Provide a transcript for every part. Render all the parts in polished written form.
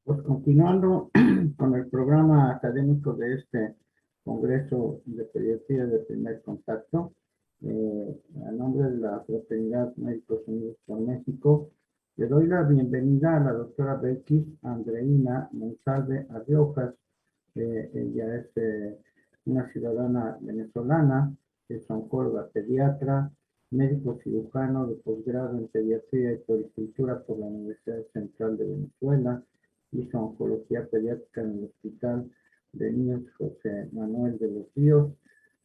Pues continuando con el programa académico de este Congreso de Pediatría de Primer Contacto, a nombre de la Fraternidad Médicos Unidos por México, le doy la bienvenida a la doctora Belkis Andreina Monsalve Arriojas. Ella es una ciudadana venezolana, es oncóloga pediatra, médico cirujano de posgrado en pediatría y puericultura por la Universidad Central de Venezuela. Hizo oncología pediátrica en el Hospital de Niños José Manuel de los Ríos.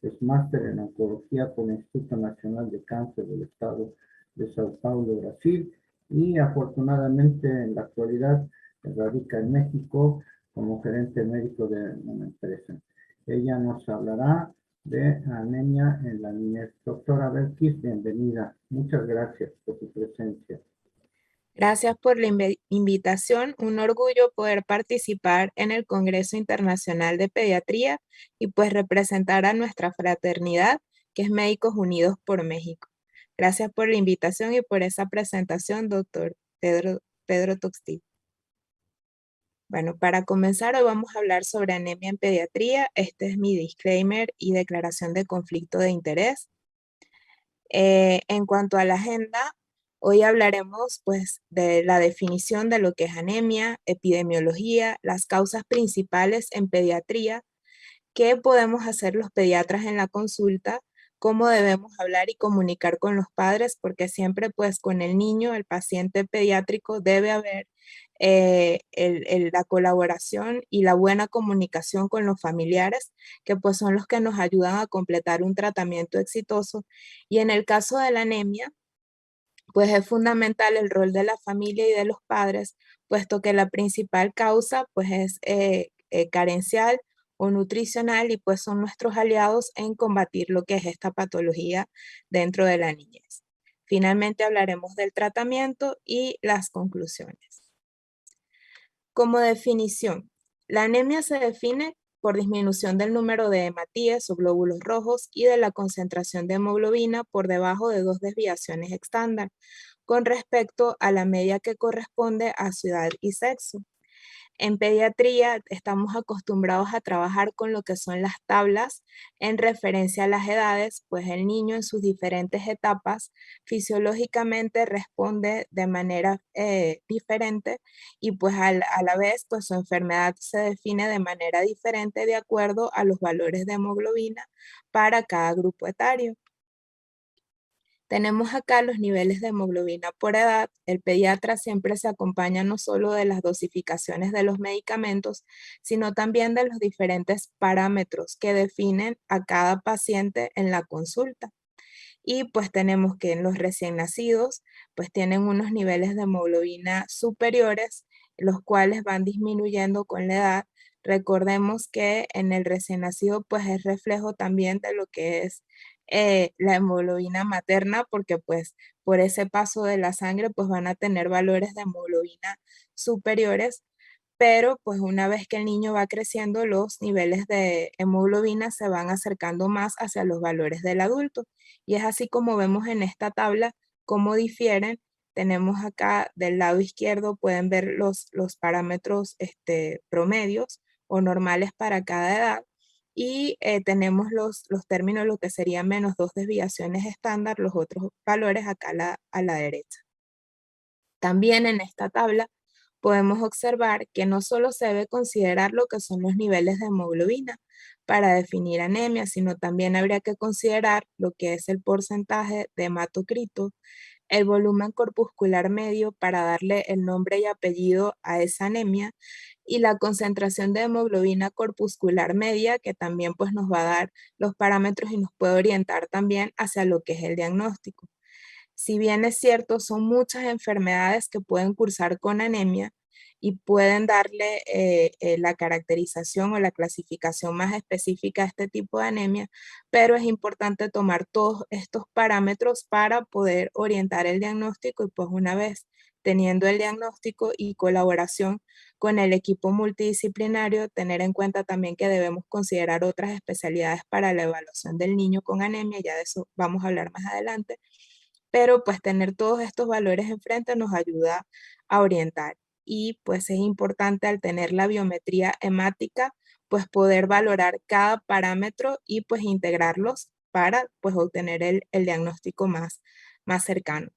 Es máster en oncología por el Instituto Nacional de Cáncer del Estado de Sao Paulo, Brasil. Y afortunadamente en la actualidad radica en México como gerente médico de una empresa. Ella nos hablará de anemia en la niñez. Doctora Belkis, bienvenida. Muchas gracias por su presencia. Gracias por la invitación. Un orgullo poder participar en el Congreso Internacional de Pediatría y pues representar a nuestra fraternidad, que es Médicos Unidos por México. Gracias por la invitación y por esa presentación, doctor Pedro Tuxtl. Bueno, para comenzar, hoy vamos a hablar sobre anemia en pediatría. Este es mi disclaimer y declaración de conflicto de interés. En cuanto a la agenda, hoy hablaremos pues de la definición de lo que es anemia, epidemiología, las causas principales en pediatría, qué podemos hacer los pediatras en la consulta, cómo debemos hablar y comunicar con los padres, porque siempre pues con el niño, el paciente pediátrico, debe haber la colaboración y la buena comunicación con los familiares, que pues son los que nos ayudan a completar un tratamiento exitoso. Y en el caso de la anemia, pues es fundamental el rol de la familia y de los padres, puesto que la principal causa pues es carencial o nutricional y pues son nuestros aliados en combatir lo que es esta patología dentro de la niñez. Finalmente hablaremos del tratamiento y las conclusiones. Como definición, la anemia se define por disminución del número de hematíes o glóbulos rojos y de la concentración de hemoglobina por debajo de 2 desviaciones estándar, con respecto a la media que corresponde a su edad y sexo. En pediatría estamos acostumbrados a trabajar con lo que son las tablas en referencia a las edades, pues el niño en sus diferentes etapas fisiológicamente responde de manera diferente y pues a la vez pues su enfermedad se define de manera diferente de acuerdo a los valores de hemoglobina para cada grupo etario. Tenemos acá los niveles de hemoglobina por edad. El pediatra siempre se acompaña no solo de las dosificaciones de los medicamentos, sino también de los diferentes parámetros que definen a cada paciente en la consulta. Y pues tenemos que en los recién nacidos, pues tienen unos niveles de hemoglobina superiores, los cuales van disminuyendo con la edad. Recordemos que en el recién nacido, pues es reflejo también de lo que es la hemoglobina materna, porque pues por ese paso de la sangre, pues van a tener valores de hemoglobina superiores, pero pues una vez que el niño va creciendo, los niveles de hemoglobina se van acercando más hacia los valores del adulto. Y es así como vemos en esta tabla cómo difieren. Tenemos acá del lado izquierdo, pueden ver los parámetros promedios o normales para cada edad. Y tenemos los términos, lo que serían menos 2 desviaciones estándar, los otros valores acá a la derecha. También en esta tabla podemos observar que no solo se debe considerar lo que son los niveles de hemoglobina para definir anemia, sino también habría que considerar lo que es el porcentaje de hematocrito, el volumen corpuscular medio para darle el nombre y apellido a esa anemia y la concentración de hemoglobina corpuscular media, que también pues nos va a dar los parámetros y nos puede orientar también hacia lo que es el diagnóstico. Si bien es cierto, son muchas enfermedades que pueden cursar con anemia y pueden darle la caracterización o la clasificación más específica a este tipo de anemia, pero es importante tomar todos estos parámetros para poder orientar el diagnóstico y pues una vez teniendo el diagnóstico y colaboración con el equipo multidisciplinario, tener en cuenta también que debemos considerar otras especialidades para la evaluación del niño con anemia, ya de eso vamos a hablar más adelante, pero pues tener todos estos valores enfrente nos ayuda a orientar. y pues es importante al tener la biometría hemática pues poder valorar cada parámetro y pues integrarlos para pues obtener el diagnóstico más cercano.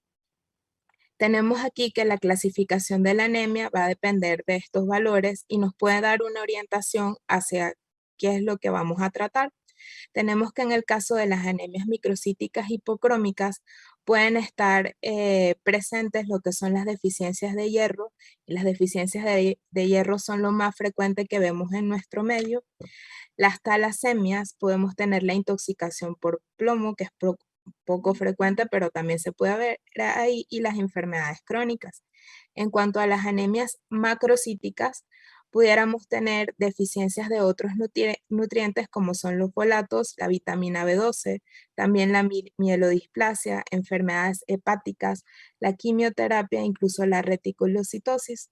Tenemos aquí que la clasificación de la anemia va a depender de estos valores y nos puede dar una orientación hacia qué es lo que vamos a tratar. Tenemos que en el caso de las anemias microcíticas hipocrómicas pueden estar presentes lo que son las deficiencias de hierro, y las deficiencias de hierro son lo más frecuente que vemos en nuestro medio. Las talasemias podemos tener la intoxicación por plomo, que es poco frecuente, pero también se puede ver ahí, y las enfermedades crónicas. En cuanto a las anemias macrocíticas, pudiéramos tener deficiencias de otros nutrientes como son los folatos, la vitamina B12, también la mielodisplasia, enfermedades hepáticas, la quimioterapia, incluso la reticulocitosis.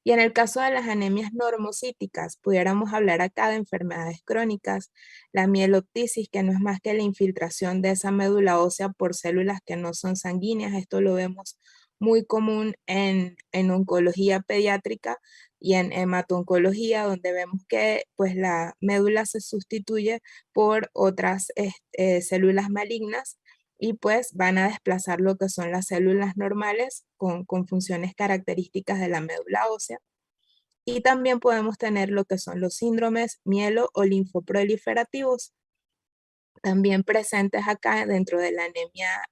Y en el caso de las anemias normocíticas, pudiéramos hablar acá de enfermedades crónicas, la mieloptisis, que no es más que la infiltración de esa médula ósea por células que no son sanguíneas. Esto lo vemos muy común en oncología pediátrica y en hematoncología, donde vemos que pues, la médula se sustituye por otras células malignas y pues van a desplazar lo que son las células normales con funciones características de la médula ósea. Y también podemos tener lo que son los síndromes mielo o linfoproliferativos, también presentes acá dentro de la anemia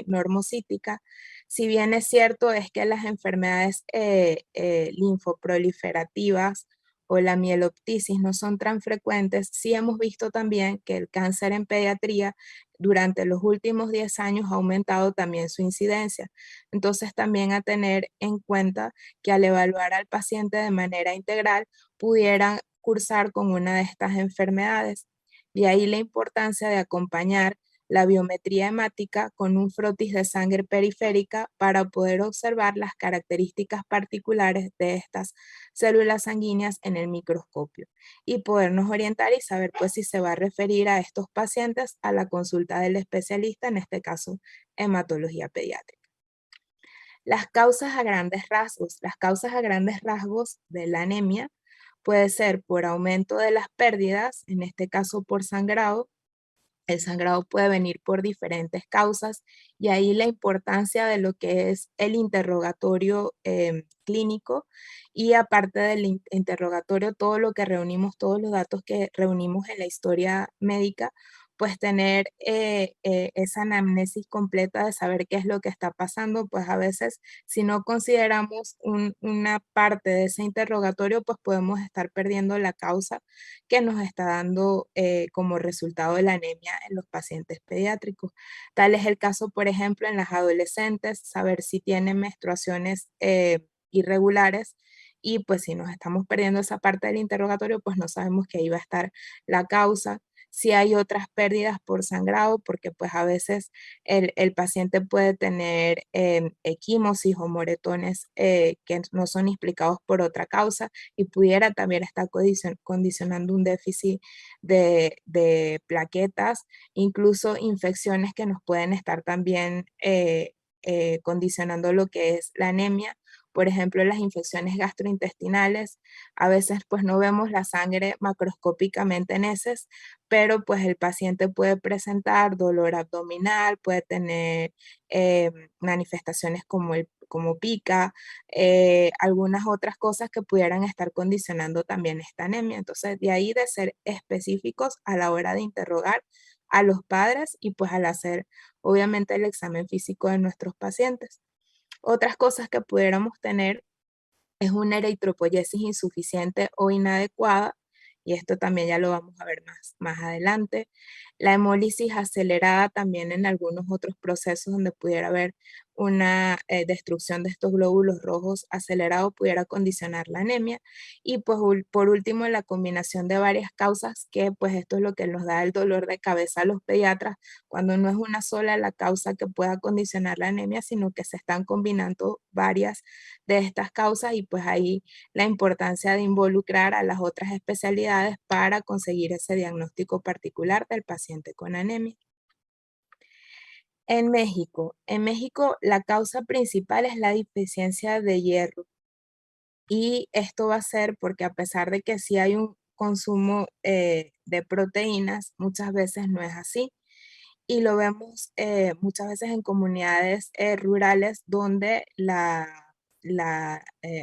normocítica. Si bien es cierto es que las enfermedades linfoproliferativas o la mieloptisis no son tan frecuentes, sí hemos visto también que el cáncer en pediatría durante los últimos 10 años ha aumentado también su incidencia. Entonces también a tener en cuenta que al evaluar al paciente de manera integral pudieran cursar con una de estas enfermedades. De ahí la importancia de acompañar la biometría hemática con un frotis de sangre periférica para poder observar las características particulares de estas células sanguíneas en el microscopio y podernos orientar y saber pues si se va a referir a estos pacientes a la consulta del especialista, en este caso hematología pediátrica. Las causas a grandes rasgos de la anemia puede ser por aumento de las pérdidas, en este caso por sangrado. El sangrado puede venir por diferentes causas y ahí la importancia de lo que es el interrogatorio clínico y aparte del interrogatorio, todo lo que reunimos, todos los datos que reunimos en la historia médica, pues tener esa anamnesis completa de saber qué es lo que está pasando, pues a veces si no consideramos una parte de ese interrogatorio, pues podemos estar perdiendo la causa que nos está dando como resultado de la anemia en los pacientes pediátricos. Tal es el caso, por ejemplo, en las adolescentes, saber si tienen menstruaciones irregulares y pues si nos estamos perdiendo esa parte del interrogatorio, pues no sabemos que ahí va a estar la causa. Si hay otras pérdidas por sangrado, porque pues a veces el paciente puede tener equimosis o moretones que no son explicados por otra causa y pudiera también estar condicionando un déficit de plaquetas, incluso infecciones que nos pueden estar también condicionando lo que es la anemia. Por ejemplo, las infecciones gastrointestinales, a veces pues no vemos la sangre macroscópicamente en heces, pero pues el paciente puede presentar dolor abdominal, puede tener manifestaciones como pica, algunas otras cosas que pudieran estar condicionando también esta anemia. Entonces, de ahí de ser específicos a la hora de interrogar a los padres y pues al hacer obviamente el examen físico de nuestros pacientes. Otras cosas que pudiéramos tener es una eritropoyesis insuficiente o inadecuada, y esto también ya lo vamos a ver más adelante. La hemólisis acelerada también en algunos otros procesos donde pudiera haber una destrucción de estos glóbulos rojos acelerados pudiera condicionar la anemia. Y pues por último, la combinación de varias causas, que pues esto es lo que nos da el dolor de cabeza a los pediatras, cuando no es una sola la causa que pueda condicionar la anemia, sino que se están combinando varias de estas causas y pues ahí la importancia de involucrar a las otras especialidades para conseguir ese diagnóstico particular del paciente con anemia. En México la causa principal es la deficiencia de hierro. Y esto va a ser porque a pesar de que sí hay un consumo de proteínas, muchas veces no es así. Y lo vemos muchas veces en comunidades rurales donde la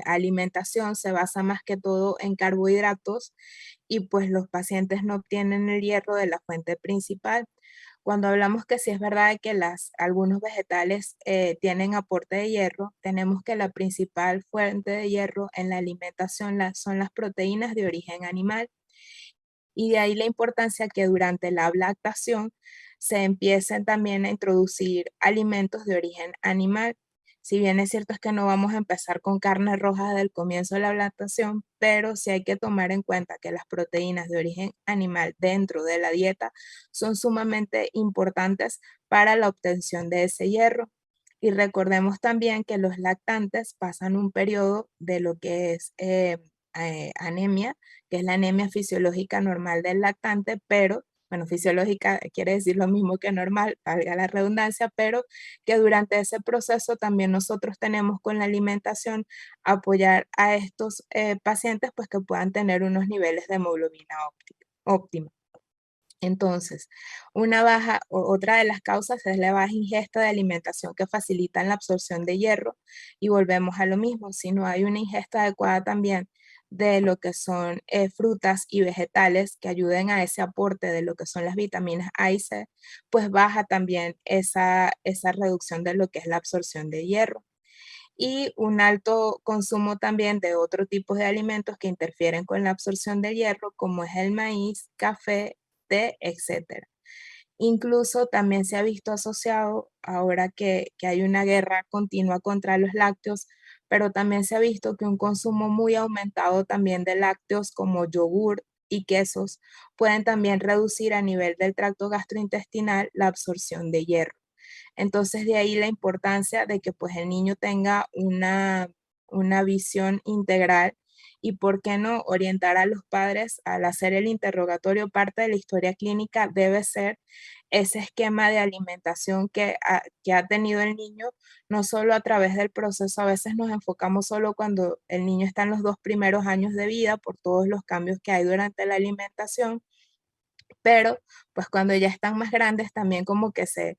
alimentación se basa más que todo en carbohidratos y pues los pacientes no obtienen el hierro de la fuente principal. Cuando hablamos que sí es verdad que algunos vegetales tienen aporte de hierro, tenemos que la principal fuente de hierro en la alimentación son las proteínas de origen animal. Y de ahí la importancia que durante la lactación se empiecen también a introducir alimentos de origen animal. Si bien es cierto es que no vamos a empezar con carne roja desde el comienzo de la lactación, pero sí hay que tomar en cuenta que las proteínas de origen animal dentro de la dieta son sumamente importantes para la obtención de ese hierro. Y recordemos también que los lactantes pasan un periodo de lo que es anemia, que es la anemia fisiológica normal del lactante, pero, bueno, fisiológica quiere decir lo mismo que normal, valga la redundancia, pero que durante ese proceso también nosotros tenemos con la alimentación apoyar a estos pacientes pues que puedan tener unos niveles de hemoglobina óptima. Entonces, otra de las causas es la baja ingesta de alimentación que facilitan la absorción de hierro y volvemos a lo mismo, si no hay una ingesta adecuada también de lo que son frutas y vegetales que ayuden a ese aporte de lo que son las vitaminas A y C, pues baja también esa reducción de lo que es la absorción de hierro. Y un alto consumo también de otros tipos de alimentos que interfieren con la absorción de hierro, como es el maíz, café, té, etcétera. Incluso también se ha visto asociado, ahora que hay una guerra continua contra los lácteos, pero también se ha visto que un consumo muy aumentado también de lácteos como yogur y quesos pueden también reducir a nivel del tracto gastrointestinal la absorción de hierro. Entonces, de ahí la importancia de que pues el niño tenga una visión integral y, ¿por qué no?, orientar a los padres al hacer el interrogatorio. Parte de la historia clínica debe ser ese esquema de alimentación que ha tenido el niño, no solo a través del proceso. A veces nos enfocamos solo cuando el niño está en los 2 primeros años de vida por todos los cambios que hay durante la alimentación, pero pues cuando ya están más grandes también como que se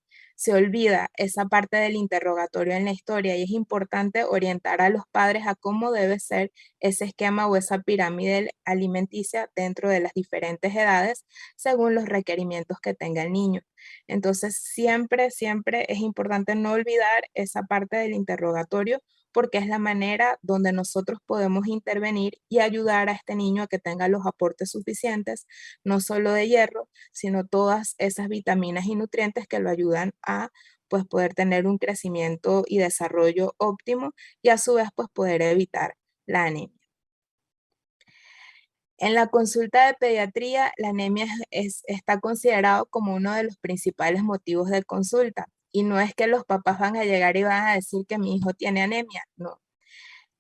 olvida esa parte del interrogatorio en la historia y es importante orientar a los padres a cómo debe ser ese esquema o esa pirámide alimenticia dentro de las diferentes edades según los requerimientos que tenga el niño. Entonces siempre, siempre es importante no olvidar esa parte del interrogatorio porque es la manera donde nosotros podemos intervenir y ayudar a este niño a que tenga los aportes suficientes, no solo de hierro, sino todas esas vitaminas y nutrientes que lo ayudan a pues poder tener un crecimiento y desarrollo óptimo y a su vez pues poder evitar la anemia. En la consulta de pediatría, la anemia está considerado como uno de los principales motivos de consulta y no es que los papás van a llegar y van a decir que mi hijo tiene anemia, no,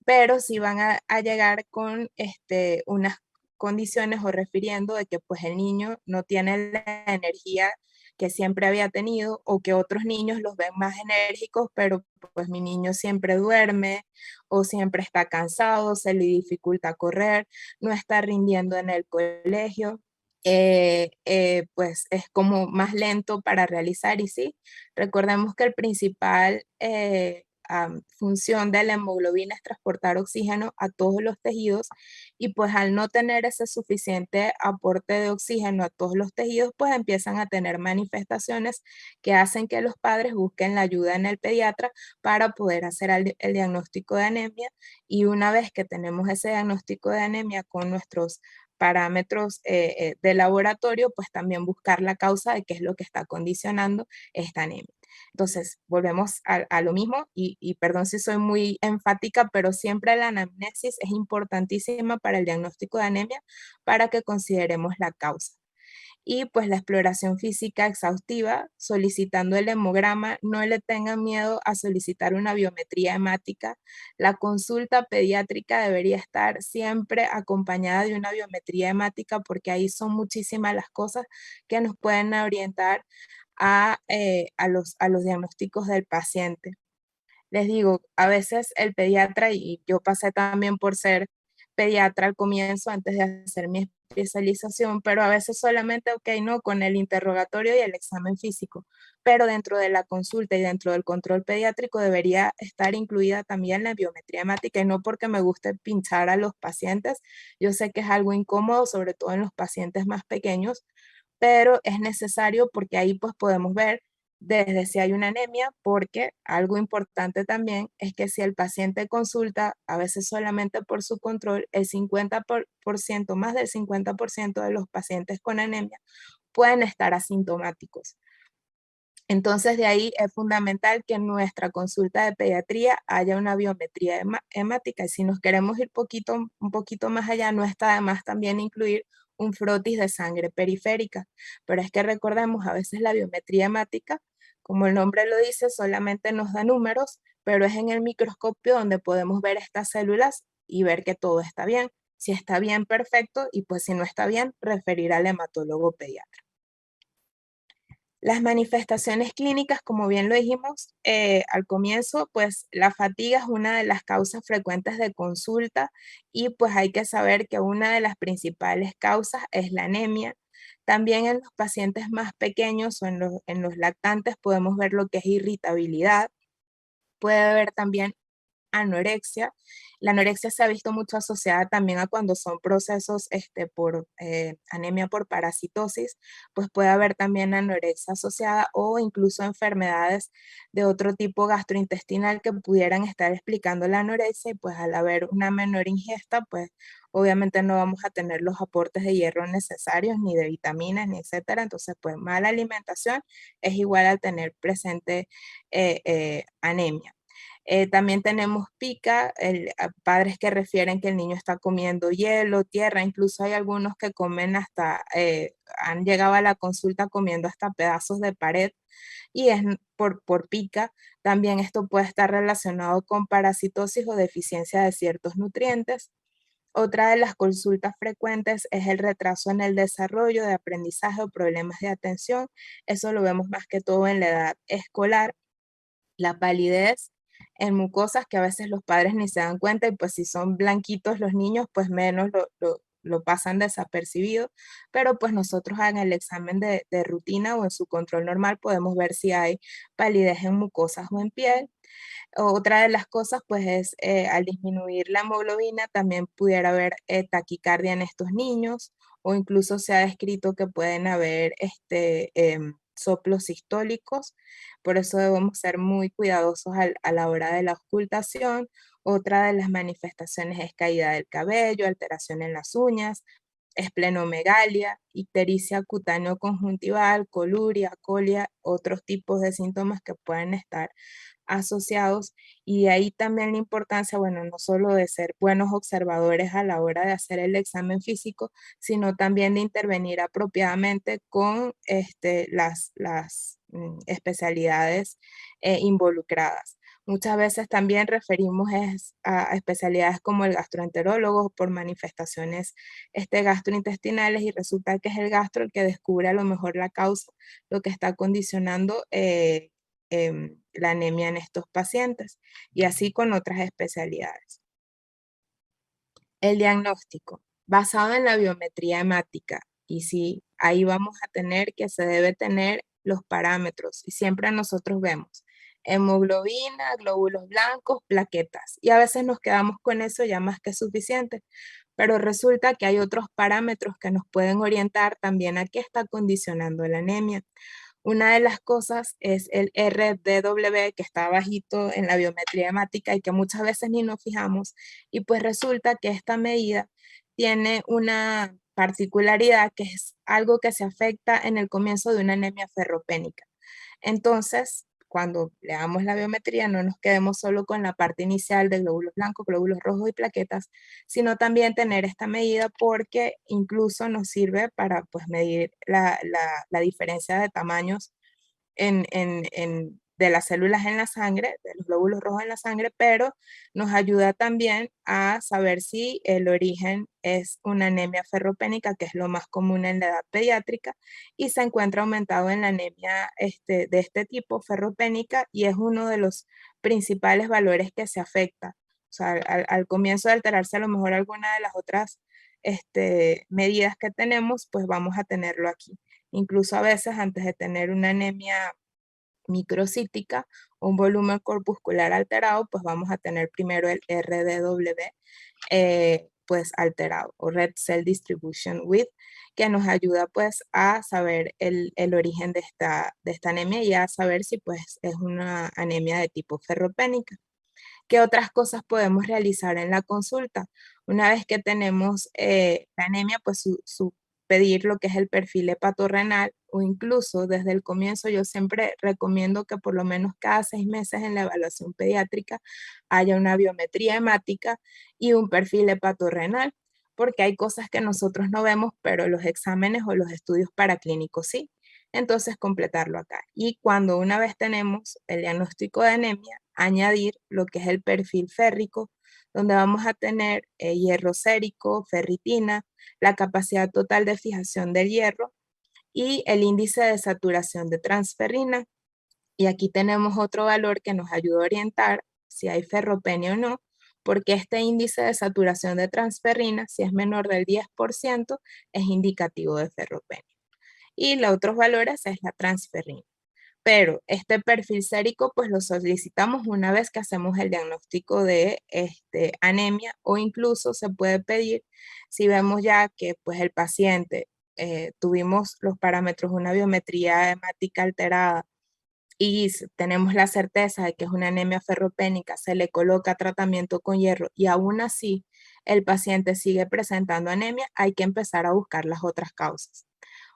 pero sí van a llegar con unas condiciones o refiriendo de que pues el niño no tiene la energía que siempre había tenido o que otros niños los ven más enérgicos, pero pues mi niño siempre duerme o siempre está cansado, se le dificulta correr, no está rindiendo en el colegio. Pues es como más lento para realizar y sí, recordemos que el principal función de la hemoglobina es transportar oxígeno a todos los tejidos y pues al no tener ese suficiente aporte de oxígeno a todos los tejidos, pues empiezan a tener manifestaciones que hacen que los padres busquen la ayuda en el pediatra para poder hacer el diagnóstico de anemia y una vez que tenemos ese diagnóstico de anemia con nuestros parámetros de laboratorio, pues también buscar la causa de qué es lo que está condicionando esta anemia. Entonces, volvemos a lo mismo y perdón si soy muy enfática, pero siempre la anamnesis es importantísima para el diagnóstico de anemia para que consideremos la causa. Y pues la exploración física exhaustiva, solicitando el hemograma, no le tengan miedo a solicitar una biometría hemática. La consulta pediátrica debería estar siempre acompañada de una biometría hemática porque ahí son muchísimas las cosas que nos pueden orientar a los diagnósticos del paciente. les digo, a veces el pediatra, y yo pasé también por ser pediatra al comienzo antes de hacer mi especialización, pero a veces solamente, ok, no, con el interrogatorio y el examen físico, pero dentro de la consulta y dentro del control pediátrico debería estar incluida también la biometría hemática, y no porque me guste pinchar a los pacientes, yo sé que es algo incómodo, sobre todo en los pacientes más pequeños, pero es necesario porque ahí pues podemos ver desde si hay una anemia, porque algo importante también es que si el paciente consulta, a veces solamente por su control, el 50%, más del 50% de los pacientes con anemia pueden estar asintomáticos. Entonces, de ahí es fundamental que en nuestra consulta de pediatría haya una biometría hemática. Y si nos queremos ir un poquito más allá, no está de más también incluir un frotis de sangre periférica. Pero es que recordemos, a veces la biometría hemática, como el nombre lo dice, solamente nos da números, pero es en el microscopio donde podemos ver estas células y ver que todo está bien. Si está bien, perfecto, y pues si no está bien, referir al hematólogo pediatra. Las manifestaciones clínicas, como bien lo dijimos al comienzo, pues la fatiga es una de las causas frecuentes de consulta, y pues hay que saber que una de las principales causas es la anemia. También en los pacientes más pequeños o en los lactantes podemos ver lo que es irritabilidad. Puede haber también anorexia. La anorexia se ha visto mucho asociada también a cuando son procesos por anemia por parasitosis, pues puede haber también anorexia asociada, o incluso enfermedades de otro tipo gastrointestinal que pudieran estar explicando la anorexia, y pues al haber una menor ingesta, pues obviamente no vamos a tener los aportes de hierro necesarios, ni de vitaminas, ni etcétera. Entonces, pues mala alimentación es igual a tener presente anemia. También tenemos pica, padres que refieren que el niño está comiendo hielo, tierra, incluso hay algunos que comen hasta, han llegado a la consulta comiendo hasta pedazos de pared, y es por pica. También esto puede estar relacionado con parasitosis o deficiencia de ciertos nutrientes. Otra de las consultas frecuentes es el retraso en el desarrollo de aprendizaje o problemas de atención. Eso lo vemos más que todo en la edad escolar. La palidez en mucosas que a veces los padres ni se dan cuenta, y pues si son blanquitos los niños, pues menos lo pasan desapercibido, pero pues nosotros en el examen de rutina o en su control normal podemos ver si hay palidez en mucosas o en piel. Otra de las cosas pues es al disminuir la hemoglobina también pudiera haber taquicardia en estos niños, o incluso se ha descrito que pueden haber soplos sistólicos. Por eso debemos ser muy cuidadosos a la hora de la auscultación. Otra de las manifestaciones es caída del cabello, alteración en las uñas, esplenomegalia, ictericia cutáneo-conjuntival, coluria, colia, otros tipos de síntomas que pueden estar asociados. Y de ahí también la importancia, bueno, no solo de ser buenos observadores a la hora de hacer el examen físico, sino también de intervenir apropiadamente con las especialidades involucradas. Muchas veces también referimos a especialidades como el gastroenterólogo por manifestaciones gastrointestinales, y resulta que es el gastro el que descubre a lo mejor la causa, lo que está condicionando la anemia en estos pacientes, y así con otras especialidades. El diagnóstico, basado en la biometría hemática, y sí, ahí vamos a tener que se debe tener los parámetros, y siempre nosotros vemos hemoglobina, glóbulos blancos, plaquetas, y a veces nos quedamos con eso ya más que suficiente, pero resulta que hay otros parámetros que nos pueden orientar también a qué está condicionando la anemia. Una de las cosas es el RDW, que está bajito en la biometría hemática y que muchas veces ni nos fijamos, y pues resulta que esta medida tiene una particularidad que es algo que se afecta en el comienzo de una anemia ferropénica. Entonces, cuando leamos la biometría, no nos quedemos solo con la parte inicial de glóbulos blancos, glóbulos rojos y plaquetas, sino también tener esta medida, porque incluso nos sirve para pues, medir la diferencia de tamaños de las células en la sangre, de los glóbulos rojos en la sangre, pero nos ayuda también a saber si el origen es una anemia ferropénica, que es lo más común en la edad pediátrica, y se encuentra aumentado en la anemia de este tipo, ferropénica, y es uno de los principales valores que se afecta. O sea, al comienzo de alterarse a lo mejor alguna de las otras medidas que tenemos, pues vamos a tenerlo aquí. Incluso a veces antes de tener una anemia microcítica, un volumen corpuscular alterado, pues vamos a tener primero el RDW pues alterado, o Red Cell Distribution Width, que nos ayuda pues a saber el origen de esta anemia y a saber si pues es una anemia de tipo ferropénica. ¿Qué otras cosas podemos realizar en la consulta? Una vez que tenemos la anemia, pues pedir lo que es el perfil hepatorrenal, o incluso desde el comienzo yo siempre recomiendo que por lo menos cada 6 meses en la evaluación pediátrica haya una biometría hemática y un perfil hepatorrenal, porque hay cosas que nosotros no vemos, pero los exámenes o los estudios paraclínicos sí. Entonces completarlo acá. Y cuando una vez tenemos el diagnóstico de anemia, añadir lo que es el perfil férrico, donde vamos a tener hierro sérico, ferritina, la capacidad total de fijación del hierro y el índice de saturación de transferrina. Y aquí tenemos otro valor que nos ayuda a orientar si hay ferropenia o no, porque este índice de saturación de transferrina, si es menor del 10%, es indicativo de ferropenia. Y los otros valores es la transferrina. Pero este perfil sérico pues lo solicitamos una vez que hacemos el diagnóstico de anemia, o incluso se puede pedir si vemos ya que pues el paciente tuvimos los parámetros, una biometría hemática alterada y tenemos la certeza de que es una anemia ferropénica, se le coloca tratamiento con hierro y aún así el paciente sigue presentando anemia, hay que empezar a buscar las otras causas.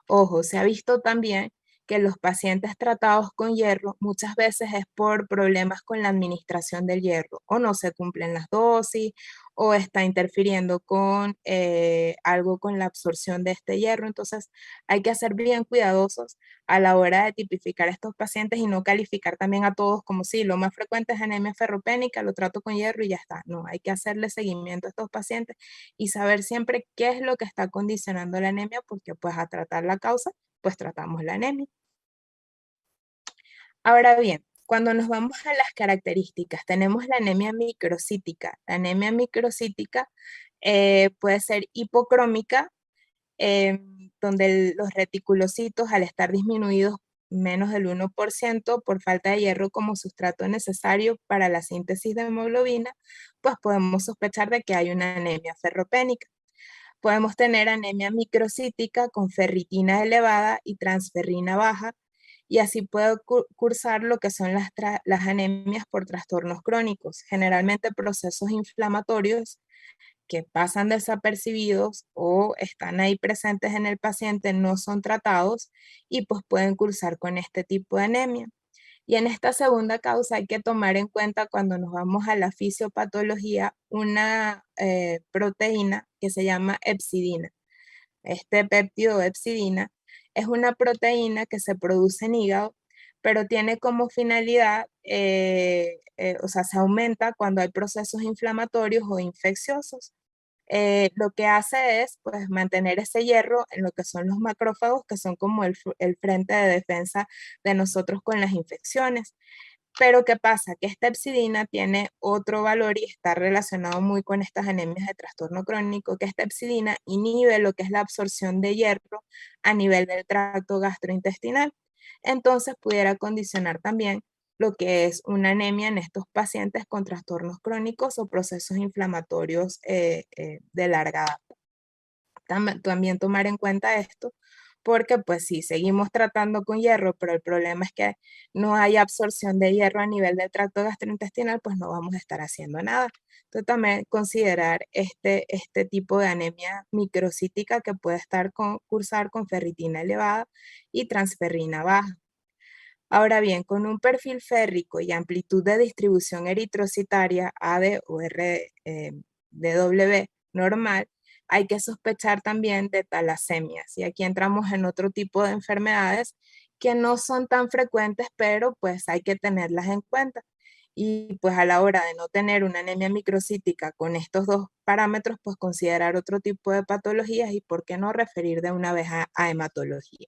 Ojo, se ha visto también que los pacientes tratados con hierro muchas veces es por problemas con la administración del hierro, o no se cumplen las dosis, o está interfiriendo con algo con la absorción de este hierro. Entonces hay que ser bien cuidadosos a la hora de tipificar a estos pacientes y no calificar también a todos como si lo más frecuente es anemia ferropénica, lo trato con hierro y ya está. No, hay que hacerle seguimiento a estos pacientes y saber siempre qué es lo que está condicionando la anemia, porque pues a tratar la causa, pues tratamos la anemia. Ahora bien, cuando nos vamos a las características, tenemos la anemia microcítica. La anemia microcítica puede ser hipocrómica, donde los reticulocitos al estar disminuidos menos del 1% por falta de hierro como sustrato necesario para la síntesis de hemoglobina, pues podemos sospechar de que hay una anemia ferropénica. Podemos tener anemia microcítica con ferritina elevada y transferrina baja, y así puede cursar lo que son las anemias por trastornos crónicos, generalmente procesos inflamatorios que pasan desapercibidos o están ahí presentes en el paciente, no son tratados y pues pueden cursar con este tipo de anemia. Y en esta segunda causa hay que tomar en cuenta cuando nos vamos a la fisiopatología una proteína que se llama hepcidina. Este péptido hepcidina es una proteína que se produce en hígado, pero tiene como finalidad, o sea, se aumenta cuando hay procesos inflamatorios o infecciosos. Lo que hace es pues mantener ese hierro en lo que son los macrófagos, que son como el frente de defensa de nosotros con las infecciones. Pero ¿qué pasa? Que esta hepcidina tiene otro valor y está relacionado muy con estas anemias de trastorno crónico, que esta hepcidina inhibe lo que es la absorción de hierro a nivel del tracto gastrointestinal. Entonces pudiera condicionar también lo que es una anemia en estos pacientes con trastornos crónicos o procesos inflamatorios de larga data. También tomar en cuenta esto, porque pues si seguimos tratando con hierro, pero el problema es que no hay absorción de hierro a nivel del tracto gastrointestinal, pues no vamos a estar haciendo nada. Entonces también considerar este tipo de anemia microcítica que puede cursar con ferritina elevada y transferrina baja. Ahora bien, con un perfil férrico y amplitud de distribución eritrocitaria AD o RDW normal, hay que sospechar también de talasemias. Y aquí entramos en otro tipo de enfermedades que no son tan frecuentes, pero pues hay que tenerlas en cuenta. Y pues a la hora de no tener una anemia microcítica con estos dos parámetros, pues considerar otro tipo de patologías y por qué no referir de una vez a hematología.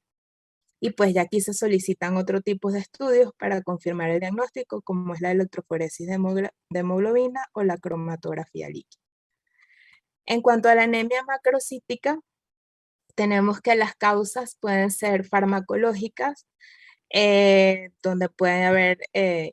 Y pues ya aquí se solicitan otro tipo de estudios para confirmar el diagnóstico, como es la electroforesis de hemoglobina o la cromatografía líquida. En cuanto a la anemia macrocítica, tenemos que las causas pueden ser farmacológicas, donde puede haber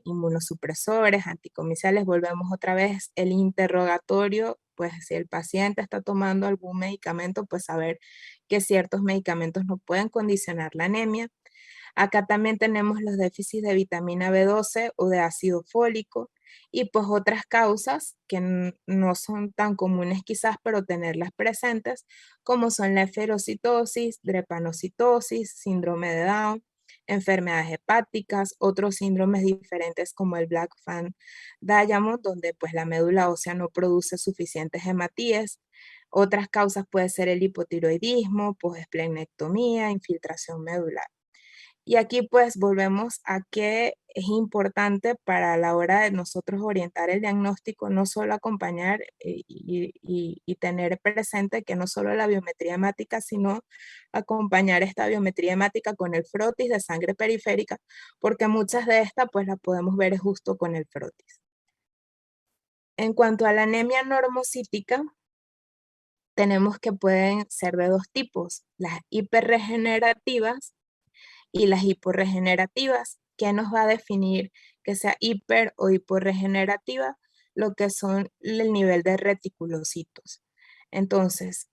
inmunosupresores, anticomiciales. Volvemos otra vez el interrogatorio, pues si el paciente está tomando algún medicamento, pues saber que ciertos medicamentos no pueden condicionar la anemia. Acá también tenemos los déficits de vitamina B12 o de ácido fólico y pues otras causas que no son tan comunes quizás, pero tenerlas presentes, como son la eferocitosis, drepanocitosis, síndrome de Down, enfermedades hepáticas, otros síndromes diferentes como el Black Fan Diamond, donde pues la médula ósea no produce suficientes hematíes. Otras causas puede ser el hipotiroidismo, posesplenectomía, infiltración medular. Y aquí pues volvemos a que es importante para la hora de nosotros orientar el diagnóstico, no solo acompañar y tener presente que no solo la biometría hemática, sino acompañar esta biometría hemática con el frotis de sangre periférica, porque muchas de estas pues las podemos ver justo con el frotis. En cuanto a la anemia normocítica, tenemos que pueden ser de dos tipos, las hiperregenerativas y las hiporregenerativas. ¿Qué nos va a definir que sea hiper o hiporregenerativa? Lo que son el nivel de reticulocitos. Entonces,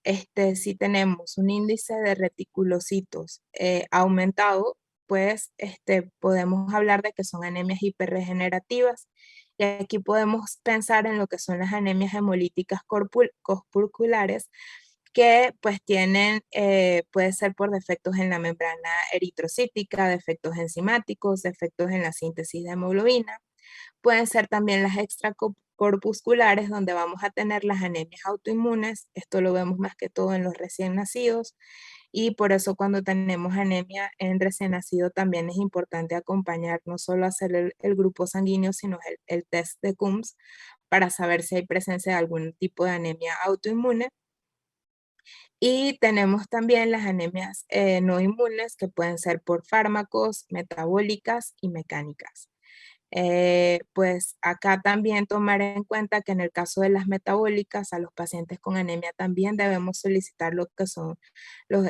si tenemos un índice de reticulocitos aumentado, pues podemos hablar de que son anemias hiperregenerativas. Y aquí podemos pensar en lo que son las anemias hemolíticas corpusculares, que pues tienen, puede ser por defectos en la membrana eritrocítica, defectos enzimáticos, defectos en la síntesis de hemoglobina. Pueden ser también las extracorpusculares, donde vamos a tener las anemias autoinmunes. Esto lo vemos más que todo en los recién nacidos. Y por eso cuando tenemos anemia en recién nacido también es importante acompañar, no solo hacer el grupo sanguíneo, sino el test de Coombs para saber si hay presencia de algún tipo de anemia autoinmune. Y tenemos también las anemias no inmunes, que pueden ser por fármacos, metabólicas y mecánicas. Pues acá también tomar en cuenta que en el caso de las metabólicas, a los pacientes con anemia también debemos solicitar lo que son los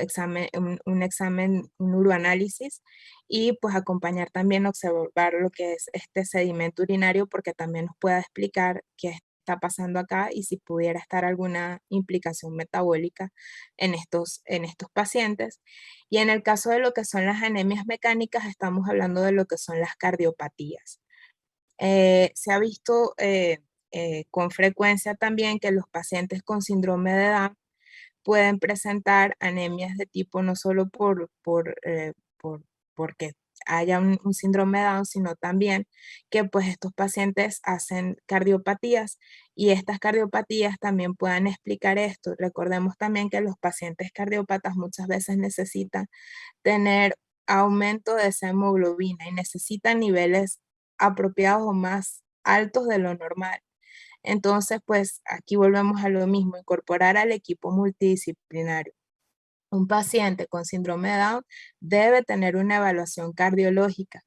un examen, un uroanálisis, y pues acompañar también observar lo que es este sedimento urinario, porque también nos pueda explicar qué está pasando acá y si pudiera estar alguna implicación metabólica en estos pacientes. Y en el caso de lo que son las anemias mecánicas, estamos hablando de lo que son las cardiopatías. Se ha visto con frecuencia también que los pacientes con síndrome de Down pueden presentar anemias de tipo no solo porque haya un síndrome de Down, sino también que pues estos pacientes hacen cardiopatías y estas cardiopatías también puedan explicar esto. Recordemos también que los pacientes cardiópatas muchas veces necesitan tener aumento de esa hemoglobina y necesitan niveles apropiados o más altos de lo normal. Entonces, pues aquí volvemos a lo mismo, incorporar al equipo multidisciplinario. Un paciente con síndrome de Down debe tener una evaluación cardiológica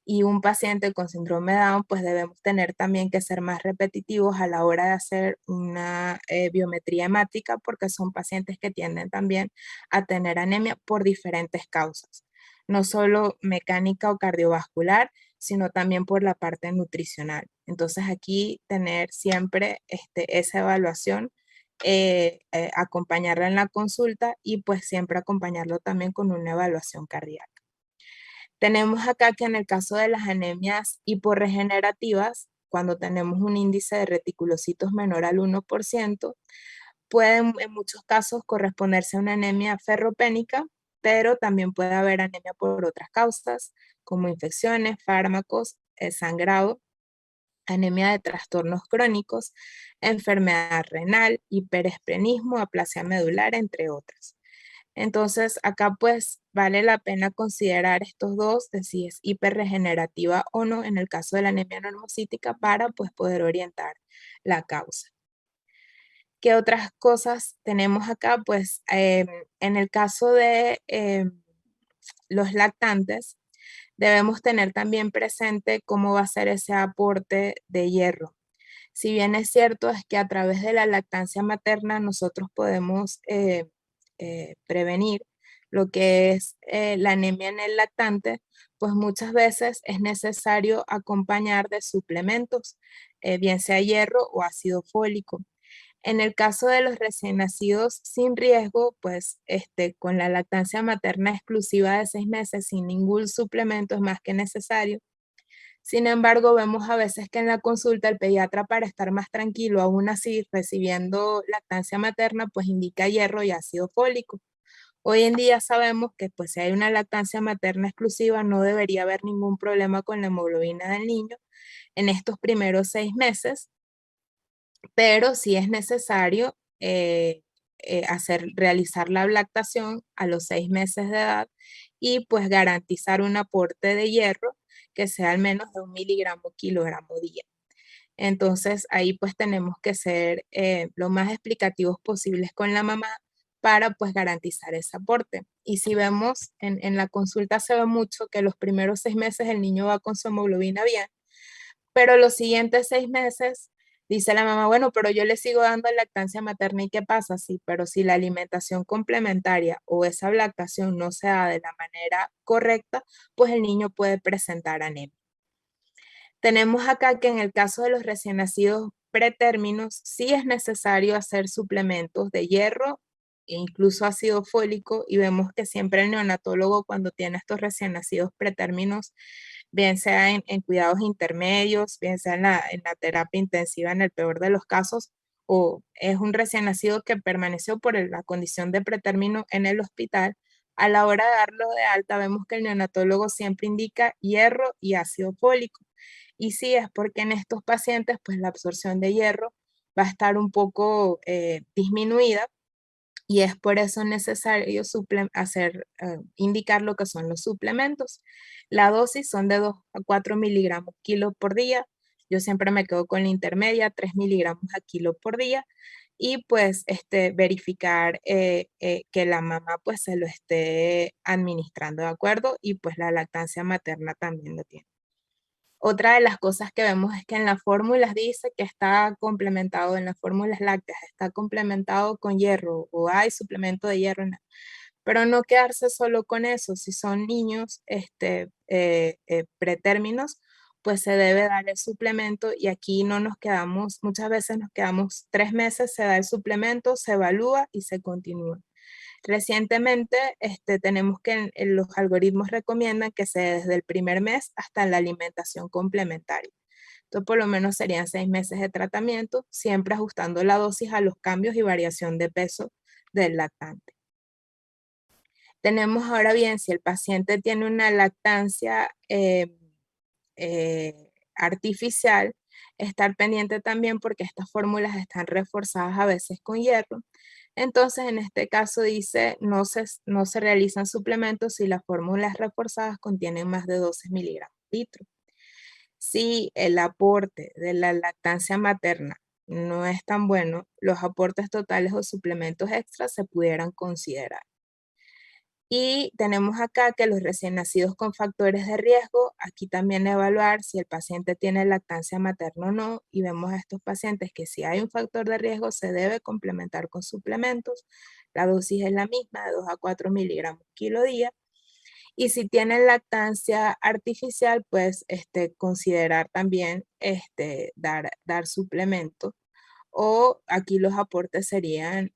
y un paciente con síndrome de Down, pues debemos tener también que ser más repetitivos a la hora de hacer una biometría hemática, porque son pacientes que tienden también a tener anemia por diferentes causas, no solo mecánica o cardiovascular, sino también por la parte nutricional. Entonces aquí tener siempre esa evaluación, acompañarla en la consulta y pues siempre acompañarlo también con una evaluación cardíaca. Tenemos acá que en el caso de las anemias hiporregenerativas, cuando tenemos un índice de reticulocitos menor al 1%, pueden en muchos casos corresponderse a una anemia ferropénica, pero también puede haber anemia por otras causas, como infecciones, fármacos, sangrado, anemia de trastornos crónicos, enfermedad renal, hiperesprenismo, aplasia medular, entre otras. Entonces, acá pues vale la pena considerar estos dos, de si es hiperregenerativa o no en el caso de la anemia normocítica para pues poder orientar la causa. ¿Qué otras cosas tenemos acá? Pues en el caso de los lactantes, debemos tener también presente cómo va a ser ese aporte de hierro. Si bien es cierto es que a través de la lactancia materna nosotros podemos prevenir lo que es la anemia en el lactante, pues muchas veces es necesario acompañar de suplementos, bien sea hierro o ácido fólico. En el caso de los recién nacidos sin riesgo, pues con la lactancia materna exclusiva de 6 meses sin ningún suplemento es más que necesario. Sin embargo, vemos a veces que en la consulta el pediatra, para estar más tranquilo, aún así recibiendo lactancia materna, pues indica hierro y ácido fólico. Hoy en día sabemos que pues si hay una lactancia materna exclusiva no debería haber ningún problema con la hemoglobina del niño en estos primeros 6 meses, pero sí es necesario realizar la lactación a los 6 meses de edad y pues garantizar un aporte de hierro que sea al menos de 1 miligramo/kilogramo día. Entonces ahí pues tenemos que ser lo más explicativos posibles con la mamá para pues garantizar ese aporte. Y si vemos en la consulta se ve mucho que los primeros 6 meses el niño va con su hemoglobina bien, pero los siguientes 6 meses dice la mamá, bueno, pero yo le sigo dando lactancia materna y ¿qué pasa? Sí, pero si la alimentación complementaria o esa lactación no se da de la manera correcta, pues el niño puede presentar anemia. Tenemos acá que en el caso de los recién nacidos pretérminos, sí es necesario hacer suplementos de hierro e incluso ácido fólico, y vemos que siempre el neonatólogo cuando tiene estos recién nacidos pretérminos, bien sea en cuidados intermedios, bien sea en la terapia intensiva en el peor de los casos, o es un recién nacido que permaneció por la condición de pretérmino en el hospital, a la hora de darlo de alta vemos que el neonatólogo siempre indica hierro y ácido fólico. Y sí, es porque en estos pacientes, pues la absorción de hierro va a estar un poco disminuida y es por eso necesario indicar lo que son los suplementos. La dosis son de 2 a 4 miligramos kilo por día. Yo siempre me quedo con la intermedia, 3 miligramos a kilo por día. Y pues verificar que la mamá pues se lo esté administrando, ¿de acuerdo? Y pues la lactancia materna también lo tiene. Otra de las cosas que vemos es que en las fórmulas dice que está complementado, en las fórmulas lácteas está complementado con hierro o hay suplemento de hierro, pero no quedarse solo con eso. Si son niños pretérminos, pues se debe dar el suplemento y aquí no nos quedamos, muchas veces nos quedamos 3 meses, se da el suplemento, se evalúa y se continúa. Recientemente tenemos que los algoritmos recomiendan que sea desde el primer mes hasta la alimentación complementaria. Entonces, por lo menos serían 6 meses de tratamiento, siempre ajustando la dosis a los cambios y variación de peso del lactante. Tenemos ahora bien, si el paciente tiene una lactancia artificial, estar pendiente también porque estas fórmulas están reforzadas a veces con hierro. Entonces, en este caso dice, no se realizan suplementos si las fórmulas reforzadas contienen más de 12 miligramos litro. Si el aporte de la lactancia materna no es tan bueno, los aportes totales o suplementos extras se pudieran considerar. Y tenemos acá que los recién nacidos con factores de riesgo, aquí también evaluar si el paciente tiene lactancia materna o no, y vemos a estos pacientes que si hay un factor de riesgo se debe complementar con suplementos. La dosis es la misma, de 2 a 4 miligramos kilo día. Y si tienen lactancia artificial, pues considerar también dar suplementos. O aquí los aportes serían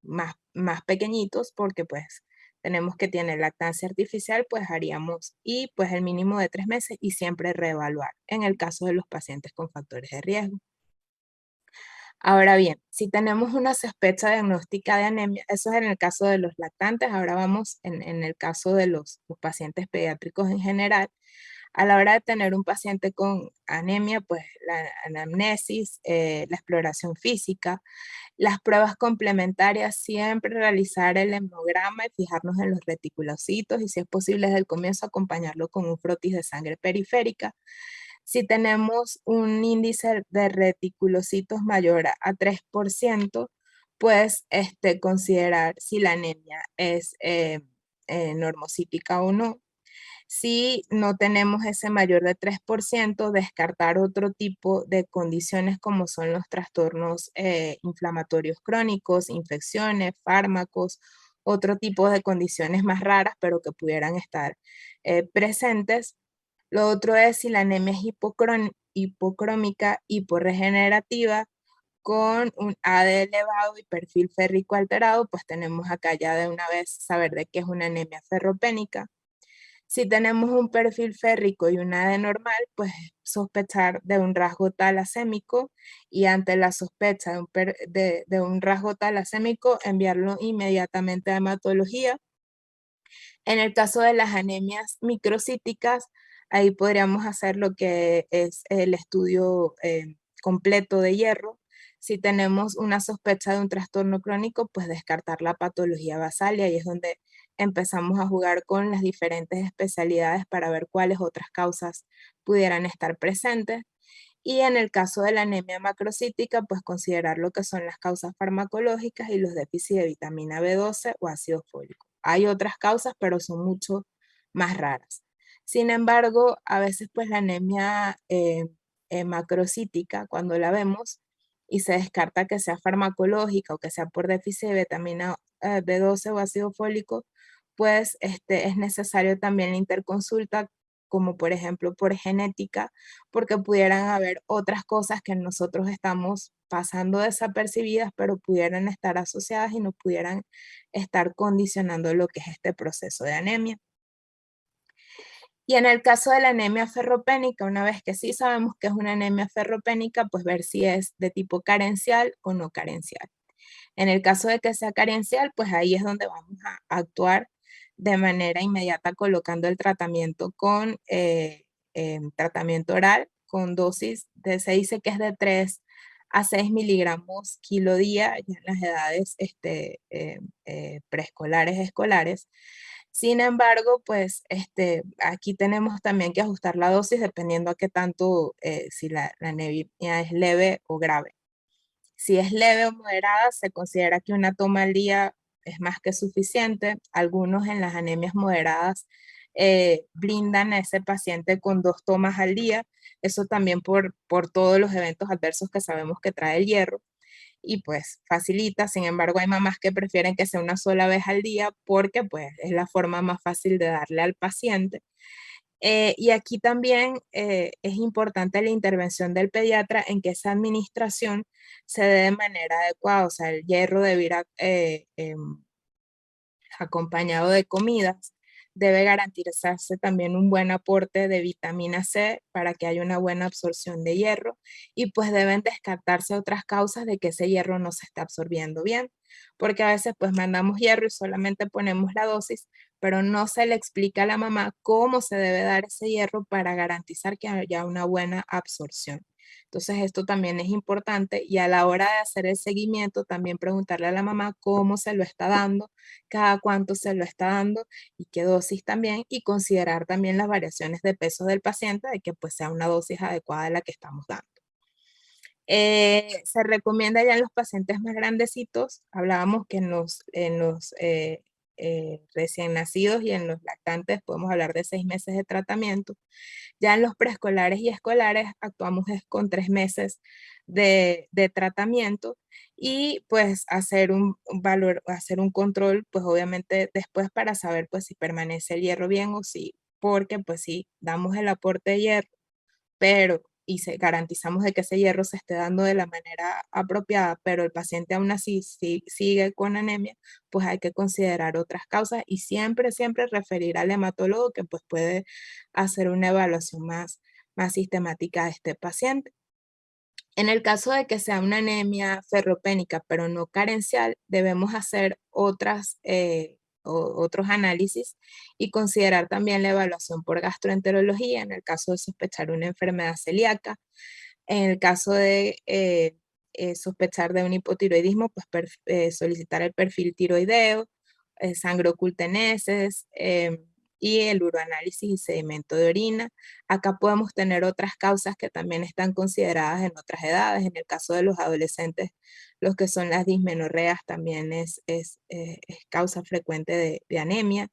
más pequeñitos porque pues tenemos que tener lactancia artificial, pues haríamos y pues el mínimo de 3 meses y siempre reevaluar en el caso de los pacientes con factores de riesgo. Ahora bien, si tenemos una sospecha diagnóstica de anemia, eso es en el caso de los lactantes, ahora vamos en el caso de los pacientes pediátricos en general. A la hora de tener un paciente con anemia, pues la anamnesis, la exploración física, las pruebas complementarias, siempre realizar el hemograma y fijarnos en los reticulocitos y si es posible desde el comienzo acompañarlo con un frotis de sangre periférica. Si tenemos un índice de reticulocitos mayor a 3%, pues considerar si la anemia es normocítica o no. Si no tenemos ese mayor de 3%, descartar otro tipo de condiciones como son los trastornos inflamatorios crónicos, infecciones, fármacos, otro tipo de condiciones más raras, pero que pudieran estar presentes. Lo otro es si la anemia es hipocrómica, hiporregenerativa, con un AD elevado y perfil férrico alterado, pues tenemos acá ya de una vez saber de qué es una anemia ferropénica. Si tenemos un perfil férrico y una AD normal, pues sospechar de un rasgo talasémico y ante la sospecha de un rasgo talasémico, enviarlo inmediatamente a hematología. En el caso de las anemias microcíticas, ahí podríamos hacer lo que es el estudio completo de hierro. Si tenemos una sospecha de un trastorno crónico, pues descartar la patología basal y ahí es donde empezamos a jugar con las diferentes especialidades para ver cuáles otras causas pudieran estar presentes. Y en el caso de la anemia macrocítica, pues considerar lo que son las causas farmacológicas y los déficits de vitamina B12 o ácido fólico. Hay otras causas, pero son mucho más raras. Sin embargo, a veces pues la anemia macrocítica, cuando la vemos y se descarta que sea farmacológica o que sea por déficit de vitamina B12 o ácido fólico, pues es necesario también la interconsulta, como por ejemplo por genética, porque pudieran haber otras cosas que nosotros estamos pasando desapercibidas, pero pudieran estar asociadas y nos pudieran estar condicionando lo que es este proceso de anemia. Y en el caso de la anemia ferropénica, una vez que sí sabemos que es una anemia ferropénica, pues ver si es de tipo carencial o no carencial. En el caso de que sea carencial, pues ahí es donde vamos a actuar de manera inmediata colocando el tratamiento con tratamiento oral con dosis se dice que es de 3 a 6 miligramos kilo día ya en las edades preescolares, escolares. Sin embargo, pues aquí tenemos también que ajustar la dosis dependiendo a qué tanto, si la anemia es leve o grave. Si es leve o moderada, se considera que una toma al día es más que suficiente. Algunos en las anemias moderadas blindan a ese paciente con 2 tomas al día. Eso también por todos los eventos adversos que sabemos que trae el hierro. Y pues facilita, sin embargo hay mamás que prefieren que sea una sola vez al día porque pues es la forma más fácil de darle al paciente. Y aquí también es importante la intervención del pediatra en que esa administración se dé de manera adecuada, o sea, el hierro debe ir acompañado de comidas. Debe garantizarse también un buen aporte de vitamina C para que haya una buena absorción de hierro y pues deben descartarse otras causas de que ese hierro no se está absorbiendo bien, porque a veces pues mandamos hierro y solamente ponemos la dosis, pero no se le explica a la mamá cómo se debe dar ese hierro para garantizar que haya una buena absorción. Entonces esto también es importante y a la hora de hacer el seguimiento también preguntarle a la mamá cómo se lo está dando, cada cuánto se lo está dando y qué dosis también, y considerar también las variaciones de peso del paciente, de que pues sea una dosis adecuada de la que estamos dando. Se recomienda ya en los pacientes más grandecitos, hablábamos que en los recién nacidos y en los lactantes podemos hablar de 6 meses de tratamiento. Ya en los preescolares y escolares actuamos con 3 meses de tratamiento y pues hacer hacer un control, pues obviamente después para saber pues si permanece el hierro bien o sí, porque pues sí, damos el aporte de hierro, pero garantizamos de que ese hierro se esté dando de la manera apropiada, pero el paciente aún así sigue con anemia, pues hay que considerar otras causas y siempre, siempre referir al hematólogo que pues puede hacer una evaluación más sistemática de este paciente. En el caso de que sea una anemia ferropénica, pero no carencial, debemos hacer otras otros análisis y considerar también la evaluación por gastroenterología en el caso de sospechar una enfermedad celíaca. En el caso de sospechar de un hipotiroidismo, pues solicitar el perfil tiroideo, sangre oculta en heces, y el uroanálisis y sedimento de orina. Acá podemos tener otras causas que también están consideradas en otras edades. En el caso de los adolescentes, los que son las dismenorreas también es causa frecuente de anemia.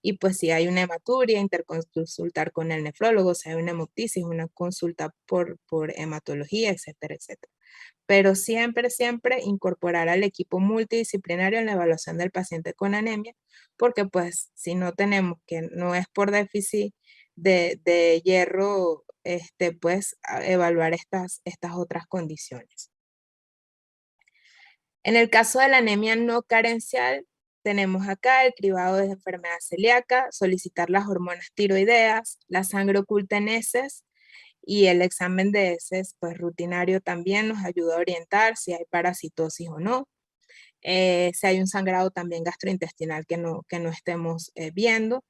Y pues si hay una hematuria, interconsultar con el nefrólogo, si hay una hemoptisis, una consulta por hematología, etcétera, etcétera. Pero siempre, siempre incorporar al equipo multidisciplinario en la evaluación del paciente con anemia, porque pues si no tenemos, que no es por déficit de hierro, pues evaluar estas otras condiciones. En el caso de la anemia no carencial, tenemos acá el cribado de enfermedad celíaca, solicitar las hormonas tiroideas, la sangre oculta en heces y el examen de heces, pues rutinario también nos ayuda a orientar si hay parasitosis o no. Si hay un sangrado también gastrointestinal que no estemos viendo.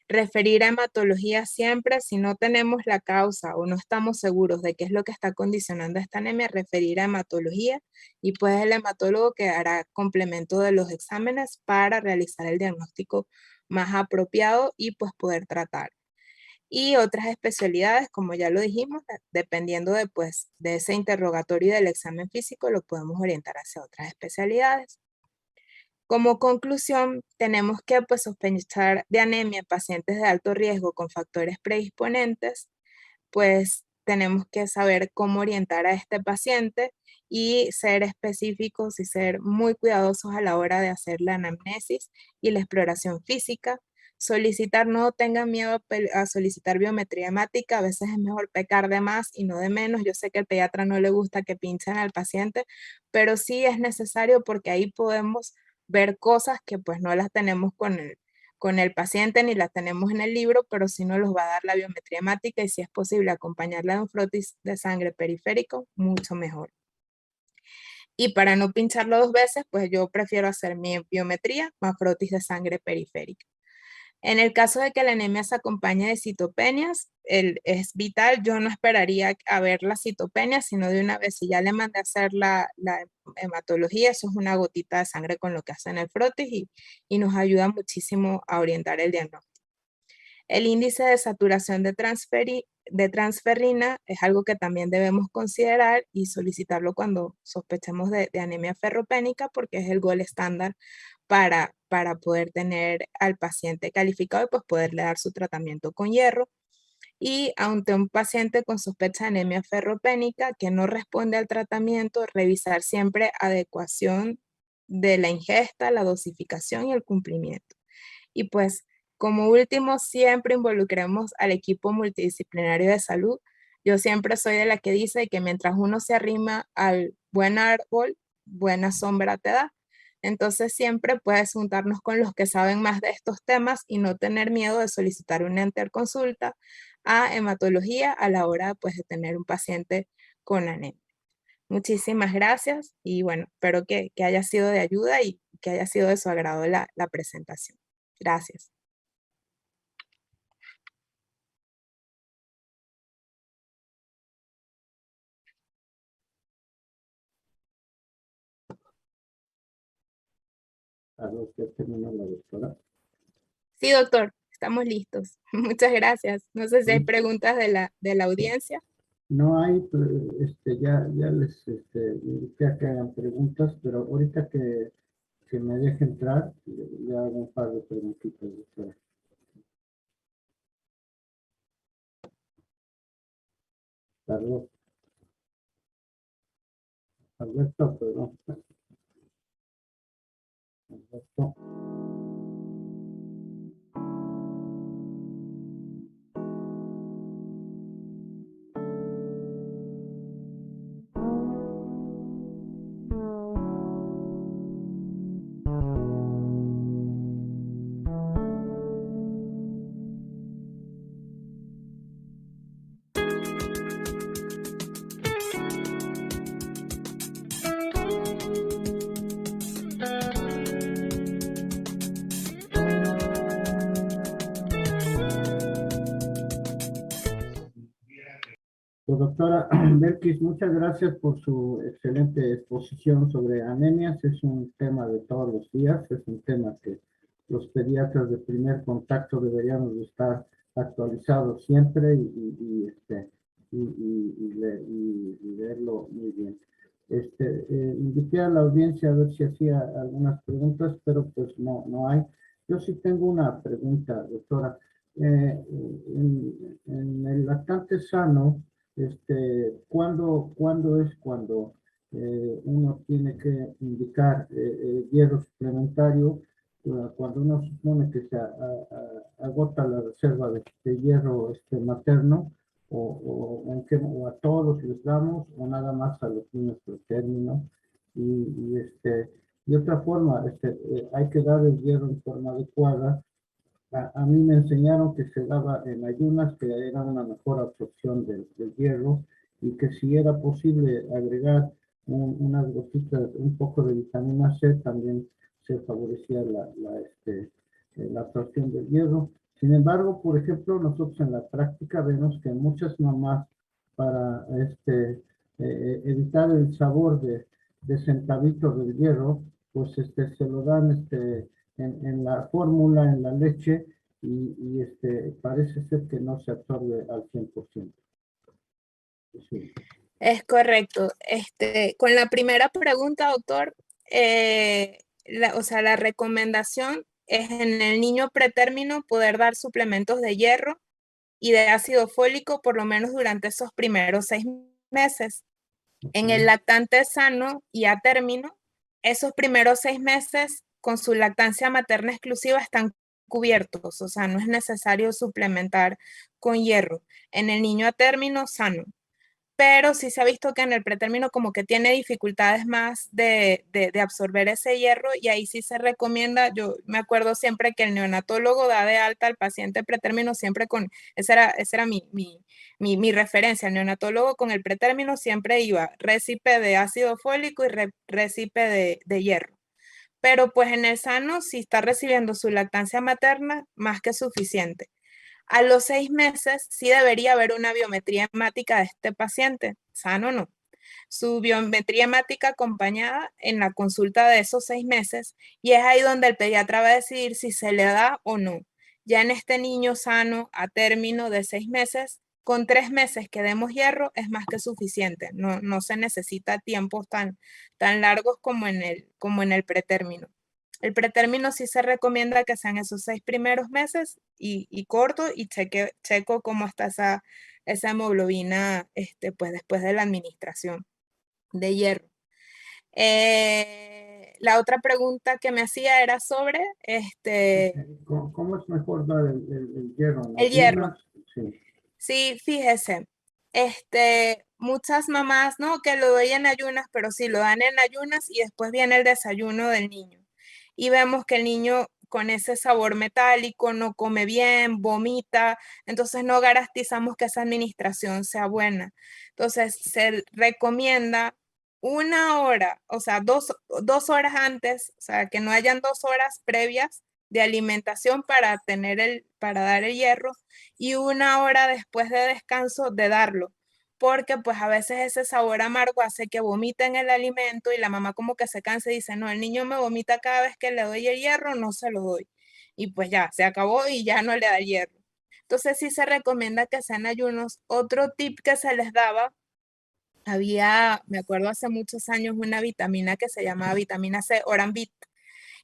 Referir a hematología siempre, si no tenemos la causa o no estamos seguros de qué es lo que está condicionando esta anemia, referir a hematología y pues el hematólogo que hará complemento de los exámenes para realizar el diagnóstico más apropiado y pues poder tratar. Y otras especialidades, como ya lo dijimos, dependiendo de ese interrogatorio y del examen físico, lo podemos orientar hacia otras especialidades. Como conclusión, tenemos que pues, sospechar de anemia en pacientes de alto riesgo con factores predisponentes, pues tenemos que saber cómo orientar a este paciente y ser específicos y ser muy cuidadosos a la hora de hacer la anamnesis y la exploración física. Solicitar, no tengan miedo a solicitar biometría hemática, a veces es mejor pecar de más y no de menos. Yo sé que al pediatra no le gusta que pinchen al paciente, pero sí es necesario porque ahí podemos ver cosas que pues no las tenemos con el paciente ni las tenemos en el libro, pero sí nos los va a dar la biometría hemática y si es posible acompañarla de un frotis de sangre periférico, mucho mejor. Y para no pincharlo dos veces, pues yo prefiero hacer mi biometría más frotis de sangre periférica. En el caso de que la anemia se acompañe de citopenias, es vital, yo no esperaría a ver la citopenia, sino de una vez, si ya le mandé a hacer la hematología, eso es una gotita de sangre con lo que hacen el frotis y nos ayuda muchísimo a orientar el diagnóstico. El índice de saturación de transferrina es algo que también debemos considerar y solicitarlo cuando sospechemos de anemia ferropénica porque es el gol estándar para poder tener al paciente calificado y pues poderle dar su tratamiento con hierro. Y ante un paciente con sospecha de anemia ferropénica que no responde al tratamiento, revisar siempre adecuación de la ingesta, la dosificación y el cumplimiento. Y pues como último, siempre involucremos al equipo multidisciplinario de salud. Yo siempre soy de la que dice que mientras uno se arrima al buen árbol, buena sombra te da. Entonces siempre puedes juntarnos con los que saben más de estos temas y no tener miedo de solicitar una interconsulta a hematología a la hora pues, de tener un paciente con anemia. Muchísimas gracias y bueno, espero que haya sido de ayuda y que haya sido de su agrado la presentación. Gracias. A los que termina la doctora. Sí, doctor, estamos listos. Muchas gracias. No sé si hay preguntas de la audiencia. No hay, ya les indiqué a que hagan preguntas, pero ahorita que me deje entrar, le hago un par de preguntitas, doctora. Carlos, Alberto, perdón. Alberto. Pues, doctora Belkis, muchas gracias por su excelente exposición sobre anemias. Es un tema de todos los días, es un tema que los pediatras de primer contacto deberíamos de estar actualizados siempre y leerlo muy bien. Invité a la audiencia a ver si hacía algunas preguntas, pero pues no hay. Yo sí tengo una pregunta, doctora. En el lactante sano, ¿cuándo es cuando uno tiene que indicar hierro suplementario? Cuando uno supone que se agota la reserva de hierro materno, o a todos les damos, o nada más a los niños por término. Y, y, este, y otra forma, hay que dar el hierro en forma adecuada. A mí me enseñaron que se daba en ayunas, que era una mejor absorción del hierro, y que si era posible agregar unas gotitas, un poco de vitamina C, también se favorecía la absorción del hierro. Sin embargo, por ejemplo, nosotros en la práctica vemos que muchas mamás, para evitar el sabor de centavitos del hierro, pues se lo dan en la fórmula, en la leche, parece ser que no se absorbe al 100%. Sí. Es correcto. Con la primera pregunta, doctor, o sea, la recomendación es en el niño pretérmino poder dar suplementos de hierro y de ácido fólico por lo menos durante esos primeros 6 meses. En el lactante sano y a término, esos primeros 6 meses con su lactancia materna exclusiva están cubiertos, o sea, no es necesario suplementar con hierro. En el niño a término sano, pero sí se ha visto que en el pretérmino como que tiene dificultades más de absorber ese hierro, y ahí sí se recomienda. Yo me acuerdo siempre que el neonatólogo da de alta al paciente pretérmino siempre con, esa era mi referencia. El neonatólogo con el pretérmino siempre iba récipe de ácido fólico y récipe de hierro. Pero pues en el sano, si está recibiendo su lactancia materna, más que suficiente. A los 6 meses sí debería haber una biometría hemática de este paciente, sano o no. Su biometría hemática acompañada en la consulta de esos 6 meses, y es ahí donde el pediatra va a decidir si se le da o no. Ya en este niño sano a término de 6 meses, con 3 meses que demos hierro es más que suficiente. No se necesita tiempos tan largos como en el pretérmino. El pretérmino sí se recomienda que sean esos 6 primeros meses y corto, y checo cómo está esa hemoglobina pues después de la administración de hierro. La otra pregunta que me hacía era sobre ¿Cómo es mejor dar el hierro en el hierro. ayunas? Sí. Sí, fíjese, muchas mamás, ¿no? Que lo doy en ayunas, pero sí lo dan en ayunas y después viene el desayuno del niño. Y vemos que el niño con ese sabor metálico no come bien, vomita, entonces no garantizamos que esa administración sea buena. Entonces se recomienda 1 hora, o sea, 2 horas antes, o sea, que no hayan 2 horas previas de alimentación para dar el hierro, y 1 hora después de descanso de darlo, porque pues a veces ese sabor amargo hace que vomiten el alimento y la mamá como que se cansa y dice, no, el niño me vomita cada vez que le doy el hierro, no se lo doy. Y pues ya, se acabó y ya no le da el hierro. Entonces sí se recomienda que sean ayunos. Otro tip que se les daba, me acuerdo hace muchos años, una vitamina que se llamaba vitamina C, Oranvit,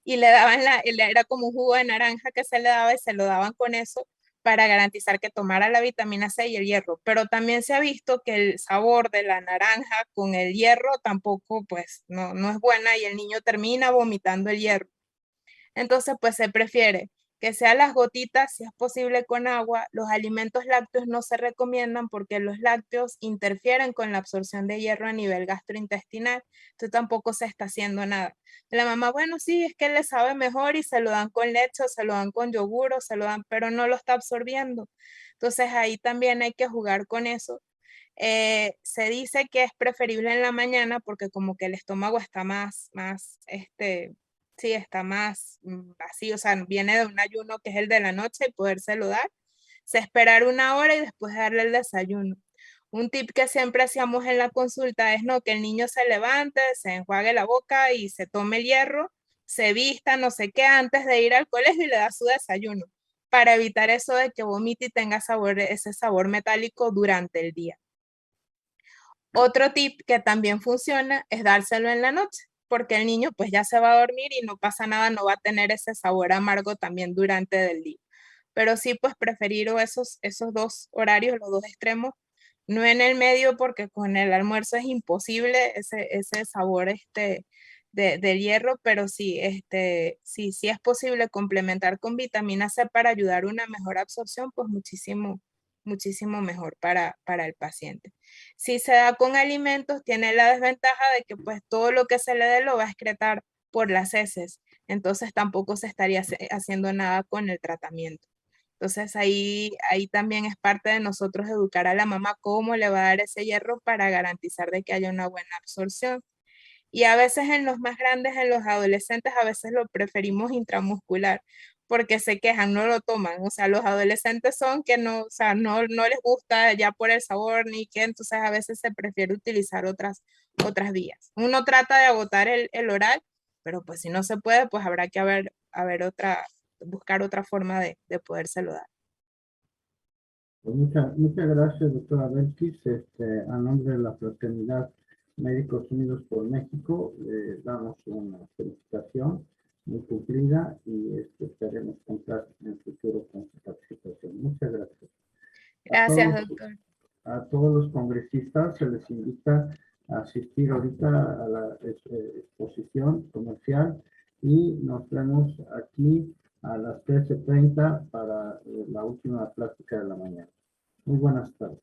y le daban era como un jugo de naranja que se le daba y se lo daban con eso para garantizar que tomara la vitamina C y el hierro. Pero también se ha visto que el sabor de la naranja con el hierro tampoco, pues, no es buena, y el niño termina vomitando el hierro. Entonces, pues se prefiere que sean las gotitas, si es posible con agua. Los alimentos lácteos no se recomiendan porque los lácteos interfieren con la absorción de hierro a nivel gastrointestinal, entonces tampoco se está haciendo nada. La mamá, bueno, sí, es que le sabe mejor y se lo dan con leche o se lo dan con yogur o se lo dan, pero no lo está absorbiendo. Entonces ahí también hay que jugar con eso. Se dice que es preferible en la mañana porque como que el estómago está sí, está más vacío, o sea, viene de un ayuno que es el de la noche y podérselo dar. Se esperar 1 hora y después darle el desayuno. Un tip que siempre hacíamos en la consulta es no, que el niño se levante, se enjuague la boca y se tome el hierro, se vista, no sé qué, antes de ir al colegio y le da su desayuno, para evitar eso de que vomite y tenga sabor, ese sabor metálico durante el día. Otro tip que también funciona es dárselo en la noche, porque el niño pues ya se va a dormir y no pasa nada, no va a tener ese sabor amargo también durante el día. Pero sí pues preferir esos dos horarios, los dos extremos, no en el medio porque con el almuerzo es imposible ese sabor del hierro, pero sí, sí es posible complementar con vitamina C para ayudar a una mejor absorción, pues muchísimo mejor para el paciente. Si se da con alimentos, tiene la desventaja de que pues todo lo que se le dé lo va a excretar por las heces, entonces tampoco se estaría haciendo nada con el tratamiento. Entonces ahí también es parte de nosotros educar a la mamá cómo le va a dar ese hierro para garantizar de que haya una buena absorción. Y a veces en los más grandes, en los adolescentes, a veces lo preferimos intramuscular porque se quejan, no lo toman. O sea, los adolescentes son que no, o sea, no les gusta ya por el sabor ni qué, entonces a veces se prefiere utilizar otras vías. Uno trata de agotar el oral, pero pues si no se puede, pues habrá que buscar otra forma de podérselo dar. Pues muchas gracias, doctora Belkis. A nombre de la Fraternidad Médicos Unidos por México, damos una felicitación muy cumplida y esperemos contar en el futuro con su participación. Muchas gracias. Gracias, doctor. A todos los congresistas se les invita a asistir ahorita a la exposición comercial y nos vemos aquí a las 13:30 para la última plática de la mañana. Muy buenas tardes.